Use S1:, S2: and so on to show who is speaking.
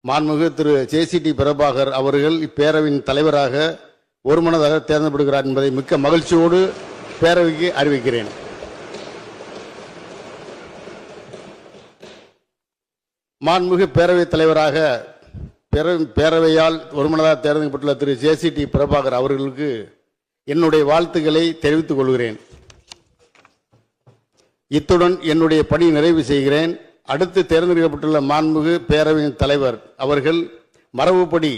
S1: மாண்புமிகு திரு ஜே.சி.டி. பிரபாகர் அவர்கள் இப்பேரவையின் தலைவராக ஒருமனதாக தேர்ந்தெடுக்கப்படுகிறார் என்பதை மிக்க மகிழ்ச்சியோடு பேரவைக்கு அறிவிக்கிறேன். மாண்புமிகு பேரவைத் தலைவராக பேரவையால் ஒருமனதாக தேர்ந்தெடுக்கப்பட்டுள்ள திரு ஜே.சி.டி. பிரபாகர் அவர்களுக்கு என்னுடைய வாழ்த்துக்களை தெரிவித்துக் கொள்கிறேன். இத்துடன் என்னுடைய பணி நிறைவு செய்கிறேன். அடுத்து தேர்ந்தெடுக்கப்பட்டுள்ள மாண்புமிகு பேரவையின் தலைவர் அவர்கள் மரபுப்படி